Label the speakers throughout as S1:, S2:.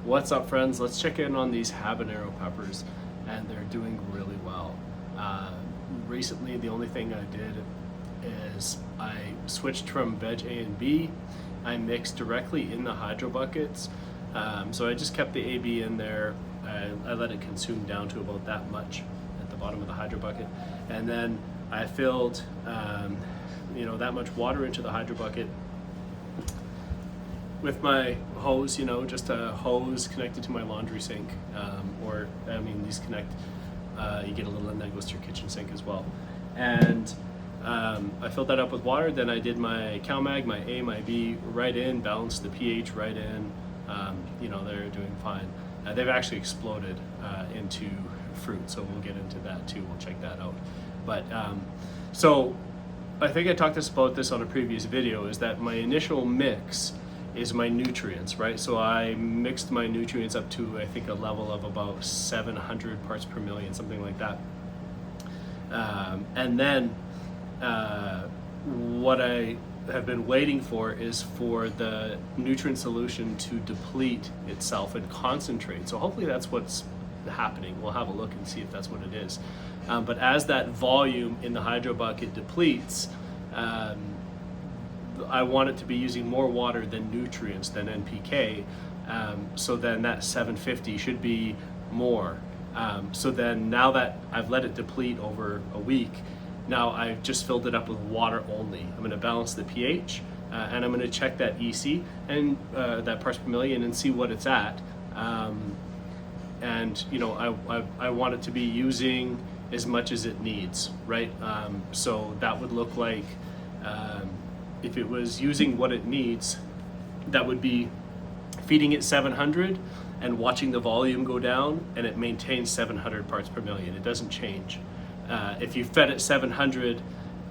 S1: What's up, friends? Let's check in on these habanero peppers, and they're doing really well. Recently, the only thing I did is I switched from veg A and B. I mixed directly in the hydro buckets. So I just kept the AB in there. I let it consume down to about that much at the bottom of the hydro bucket. And then I filled that much water into the hydro bucket with my hose, just a hose connected to my laundry sink, these connect, you get a little end that goes to your kitchen sink as well. And I filled that up with water, then I did my CalMag, my A, my B, right in, balanced the pH right in. They're doing fine. They've actually exploded into fruit, so we'll get into that too, we'll check that out. But so I think I talked about this on a previous video, is that my initial mix is my nutrients, right? So I mixed my nutrients up to, I think, a level of about 700 parts per million, something like that. And then what I have been waiting for is for the nutrient solution to deplete itself and concentrate. So hopefully that's what's happening. We'll have a look and see if that's what it is. But as that volume in the hydro bucket depletes, I want it to be using more water than nutrients, than NPK. So then that 750 should be more. So then now that I've let it deplete over a week, now I've just filled it up with water only. I'm going to balance the pH and I'm going to check that EC and that parts per million and see what it's at. I want it to be using as much as it needs, right? So that would look like, if it was using what it needs, that would be feeding it 700 and watching the volume go down, and it maintains 700 parts per million. It doesn't change. If you fed it 700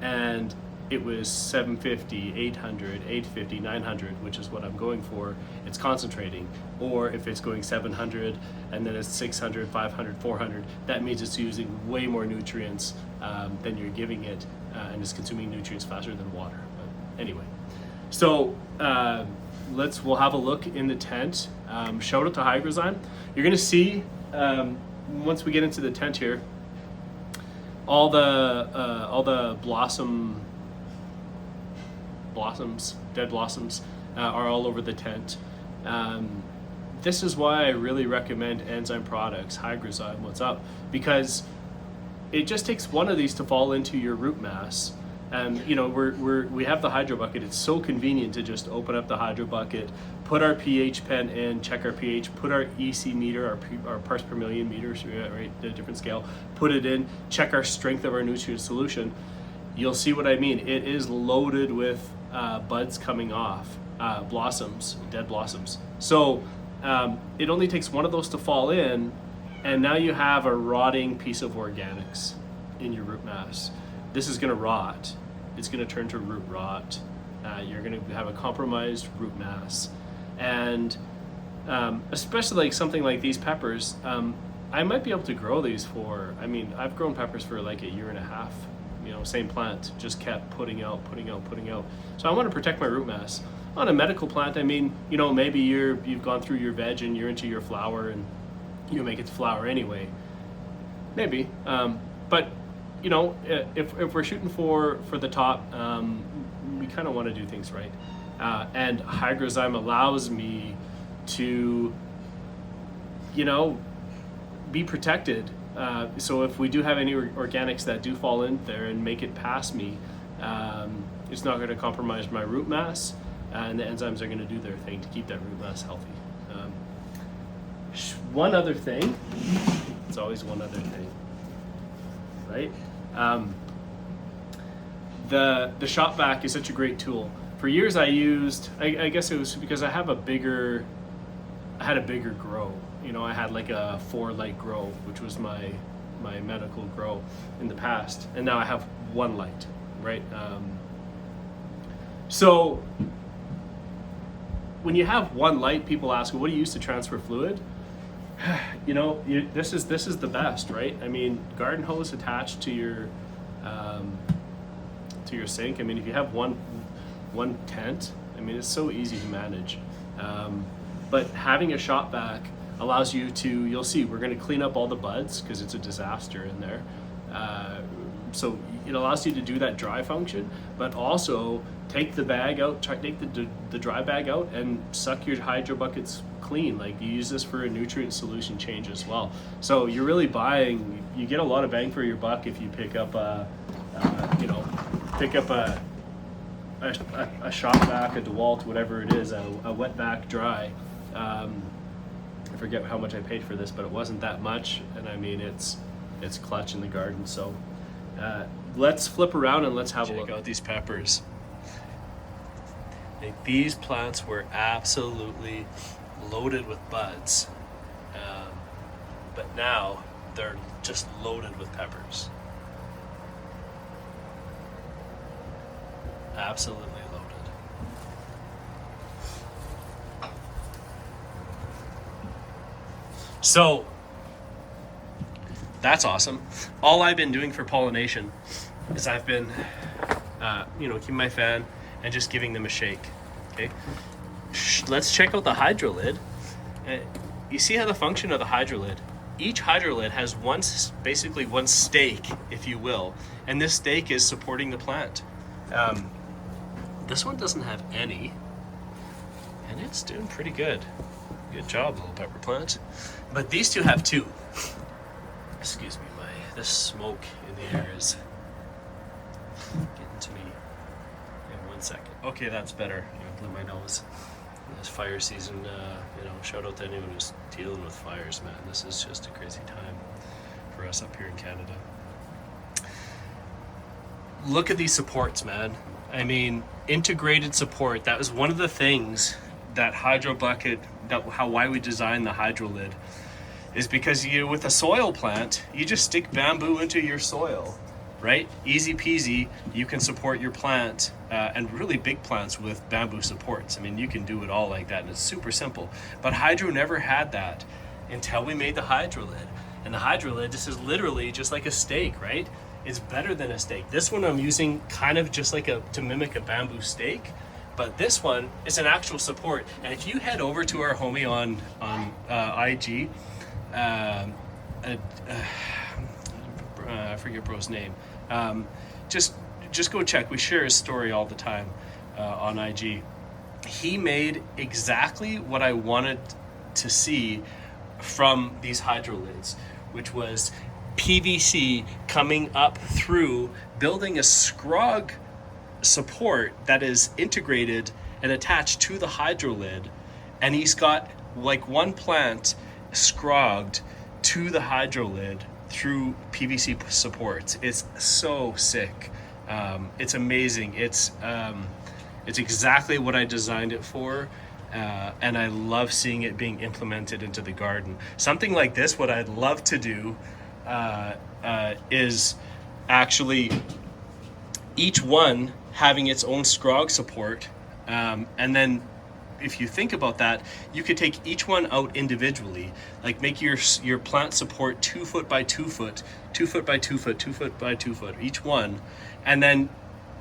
S1: and it was 750, 800, 850, 900, which is what I'm going for, it's concentrating. Or if it's going 700 and then it's 600, 500, 400, that means it's using way more nutrients than you're giving it, and it's consuming nutrients faster than water. But anyway, so we'll have a look in the tent. Shout out to Hydrolid. You're gonna see, once we get into the tent here, all the dead blossoms are all over the tent. This is why I really recommend enzyme products, Hydrolid, what's up? Because it just takes one of these to fall into your root mass. We have the hydro bucket. It's so convenient to just open up the hydro bucket, put our pH pen in, check our pH, put our EC meter, our parts per million meters, right, the different scale, put it in, check our strength of our nutrient solution. You'll see what I mean. It is loaded with buds coming off, blossoms, dead blossoms. So it only takes one of those to fall in, and now you have a rotting piece of organics in your root mass. This is going to rot. It's going to turn to root rot. You're going to have a compromised root mass. And especially like something like these peppers, I might be able to grow these I've grown peppers for like a year and a half. Same plant, just kept putting out. So I want to protect my root mass. On a medical plant, maybe you've gone through your veg and you're into your flower and you make it to flower anyway. Maybe. But if we're shooting for the top, we kind of want to do things right. And Hydrolid allows me to, be protected. So if we do have any organics that do fall in there and make it past me, it's not going to compromise my root mass, and the enzymes are going to do their thing to keep that root mass healthy. One other thing, it's always one other thing, right? The shop vac is such a great tool. For years I used, I guess it was because I had a bigger grow. I had like a 4 light grow, which was my medical grow in the past, and now I have 1 light, right? So when you have 1 light, people ask, well, what do you use to transfer fluid? This is the best, right? Garden hose attached to your sink. If you have one tent, it's so easy to manage. But having a shop vac allows you to, you'll see, we're going to clean up all the buds because it's a disaster in there. So it allows you to do that dry function, but also take the bag out, take the dry bag out and suck your hydro buckets clean. Like, you use this for a nutrient solution change as well. So you're really buying, you get a lot of bang for your buck if you pick up a shop vac, a DeWalt, whatever it is, a wet vac dry. I forget how much I paid for this, but it wasn't that much, and I mean it's clutch in the garden. So let's flip around and let's have a look. Check out these peppers. Like, these plants were absolutely loaded with buds, but now they're just loaded with peppers. Absolutely loaded. So that's awesome. All I've been doing for pollination is I've been, keeping my fan and just giving them a shake. Okay, let's check out the Hydrolid. You see how the function of the Hydrolid? Each Hydrolid has basically one stake, if you will, and this stake is supporting the plant. This one doesn't have any, and it's doing pretty good. Good job, little pepper plant. But these two have two. Excuse me, this smoke in the air is getting to me. In 1 second. Okay, that's better. I blew my nose. This fire season, shout out to anyone who's dealing with fires, man. This is just a crazy time for us up here in Canada. Look at these supports, man. I mean, integrated support. That was one of the things that Hydro Bucket, why we designed the Hydrolid, is because with a soil plant, you just stick bamboo into your soil, right? Easy peasy. You can support your plant, and really big plants with bamboo supports. I mean, you can do it all like that, and it's super simple. But Hydro never had that until we made the Hydrolid. And the Hydrolid, this is literally just like a stake, right? It's better than a stake. This one I'm using kind of just like to mimic a bamboo stake, but this one is an actual support. And if you head over to our homie on IG, I forget bro's name. Just go check. We share his story all the time on IG. He made exactly what I wanted to see from these Hydrolids, which was PVC coming up through, building a scrog support that is integrated and attached to the Hydrolid, and he's got like one plant scrogged to the Hydrolid through PVC supports. It's so sick. It's amazing. It's exactly what I designed it for. And I love seeing it being implemented into the garden. Something like this, what I'd love to do is actually each one having its own scrog support, and then if you think about that, you could take each one out individually, like make your plant support 2 foot by 2 foot, 2 foot by 2 foot, 2 foot by 2 foot, each one, and then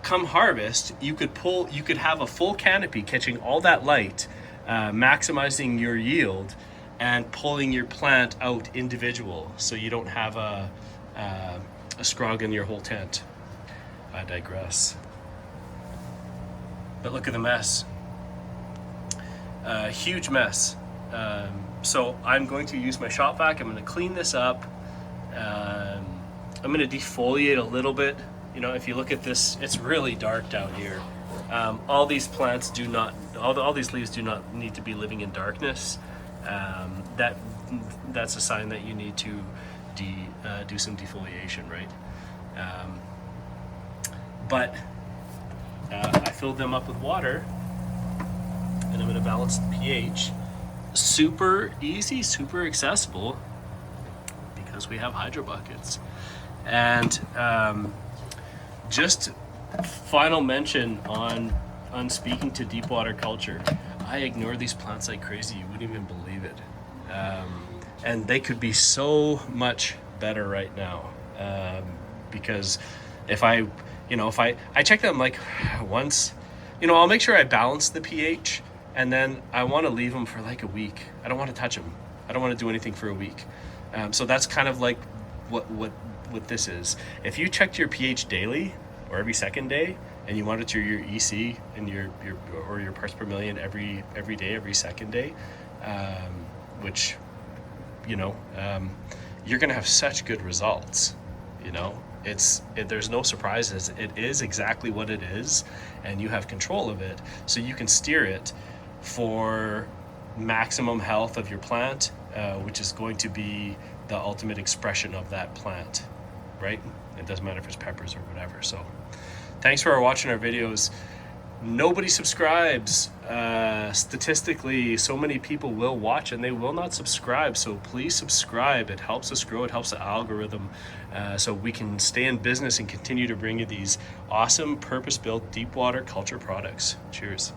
S1: come harvest, you could have a full canopy catching all that light, maximizing your yield, and pulling your plant out individual, so you don't have a scrog in your whole tent. I digress. But look at the mess. Huge mess. So I'm going to use my shop vac. I'm going to clean this up. I'm going to defoliate a little bit. If you look at this, it's really dark down here. All these plants do not, all these leaves do not need to be living in darkness. That's a sign that you need to do some defoliation, right? But I filled them up with water, and I'm going to balance the pH. Super easy, super accessible, because we have hydro buckets. And just final mention on speaking to deep water culture. I ignore these plants like crazy. You wouldn't even believe it. And they could be so much better right now, because if I check them like once, I'll make sure I balance the pH and then I want to leave them for like a week. I don't want to touch them. I don't want to do anything for a week. So that's kind of like what this is. If you checked your pH daily or every second day, and you monitor your EC and your parts per million every day, every second day, which, you know, you're going to have such good results. You know, there's no surprises. It is exactly what it is, and you have control of it, so you can steer it for maximum health of your plant, which is going to be the ultimate expression of that plant, right? It doesn't matter if it's peppers or whatever. So thanks for watching our videos. Nobody subscribes. Statistically, so many people will watch and they will not subscribe. So please subscribe. It helps us grow. It helps the algorithm, so we can stay in business and continue to bring you these awesome purpose-built deep water culture products. Cheers.